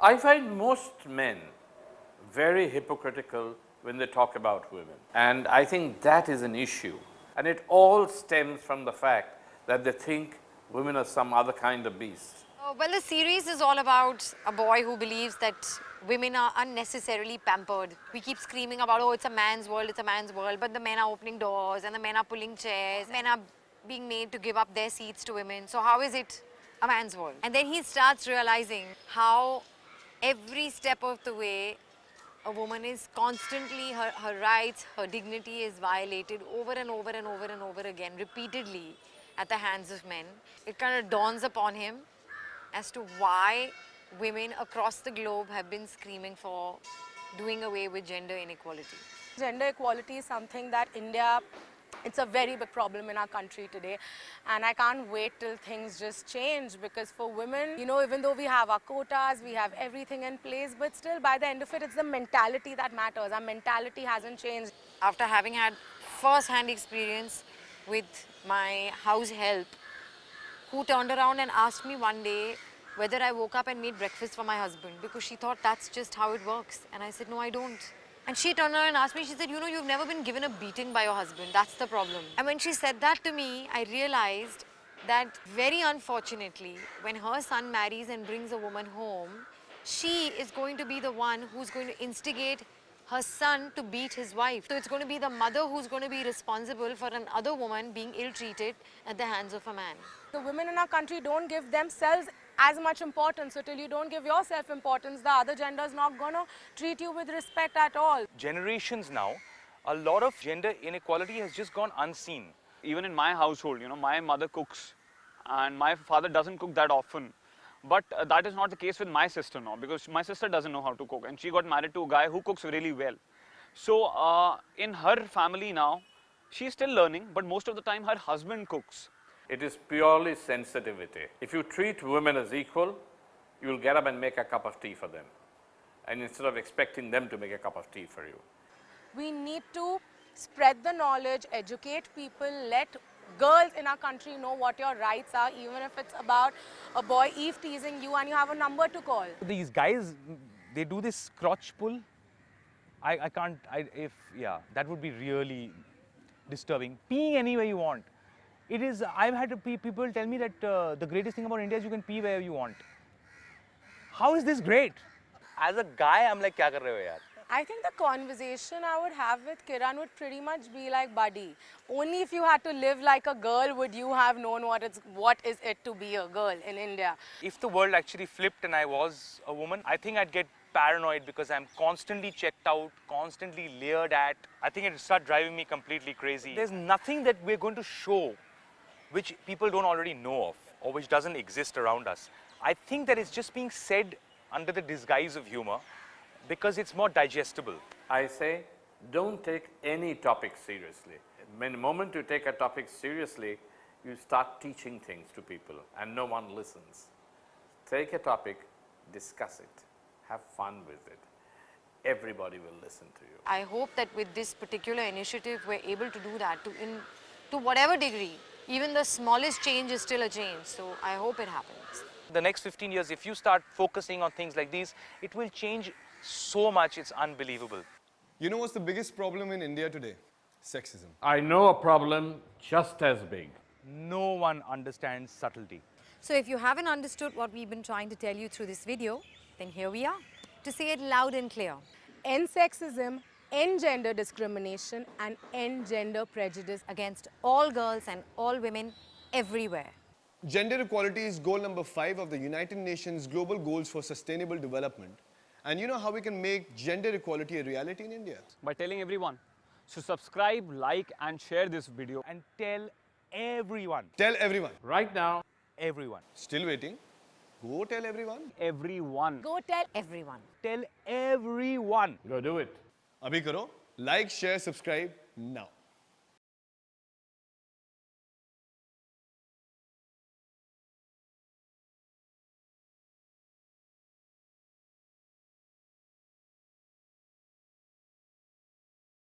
I find most men very hypocritical when they talk about women. And I think that is an issue. And it all stems from the fact that they think women are some other kind of beast. Well, the series is all about a boy who believes that women are unnecessarily pampered. We keep screaming about, oh, it's a man's world, but the men are opening doors and the men are pulling chairs. Men are being made to give up their seats to women. So how is it a man's world? And then he starts realizing how every step of the way a woman is constantly, her rights, her dignity is violated over and over and over and over again, repeatedly at the hands of men. It kind of dawns upon him as to why women across the globe have been screaming for doing away with gender inequality. Gender equality is something that India, it's a very big problem in our country today, and I can't wait till things just change, because for women, you know, even though we have our quotas, we have everything in place, but still by the end of it, it's the mentality that matters. Our mentality hasn't changed. After having had first-hand experience with my house help, who turned around and asked me one day whether I woke up and made breakfast for my husband, because she thought that's just how it works. And I said, no, I don't. And she turned around and asked me, she said, you know, you've never been given a beating by your husband. That's the problem. And when she said that to me, I realized that very unfortunately, when her son marries and brings a woman home, she is going to be the one who's going to instigate her son to beat his wife. So it's going to be the mother who's going to be responsible for another woman being ill-treated at the hands of a man. The women in our country don't give themselves as much importance. So till you don't give yourself importance, the other gender is not going to treat you with respect at all. Generations now, a lot of gender inequality has just gone unseen. Even in my household, you know, my mother cooks and my father doesn't cook that often. But that is not the case with my sister now, because my sister doesn't know how to cook and she got married to a guy who cooks really well. So in her family now, she's still learning, but most of the time her husband cooks. It is purely sensitivity. If you treat women as equal, you will get up and make a cup of tea for them. And instead of expecting them to make a cup of tea for you. We need to spread the knowledge, educate people, let girls in our country know what your rights are, even if it's about a boy Eve teasing you and you have a number to call. These guys, they do this crotch pull. I can't, yeah, that would be really disturbing. Pee anywhere you want. It is, I've had people tell me that the greatest thing about India is you can pee wherever you want. How is this great? As a guy, I'm like, kya kar rahe ho yaar? I think the conversation I would have with Kiran would pretty much be like, buddy, only if you had to live like a girl would you have known what is it to be a girl in India. If the world actually flipped and I was a woman, I think I'd get paranoid because I'm constantly checked out, constantly leered at. I think it'd start driving me completely crazy. There's nothing that we're going to show which people don't already know of or which doesn't exist around us. I think that it's just being said under the disguise of humor because it's more digestible. I say, don't take any topic seriously. The moment you take a topic seriously, you start teaching things to people and no one listens. Take a topic, discuss it, have fun with it. Everybody will listen to you. I hope that with this particular initiative, we're able to do that to whatever degree. Even the smallest change is still a change, so I hope it happens. The next 15 years, if you start focusing on things like these, it will change so much, it's unbelievable. You know what's the biggest problem in India today? Sexism. I know a problem just as big. No one understands subtlety. So if you haven't understood what we've been trying to tell you through this video, then here we are to say it loud and clear. End sexism, end gender discrimination, and end gender prejudice Against all girls and all women everywhere. Gender equality is goal number 5 of the United Nations Global Goals for Sustainable Development. And you know how we can make gender equality a reality in India? By telling everyone. So subscribe, like and share this video. And tell everyone. Tell everyone. Right now, Everyone. Still waiting? Go tell everyone. Everyone. Go tell everyone. Tell everyone. go do it. Abhi karo. Like, share, subscribe now.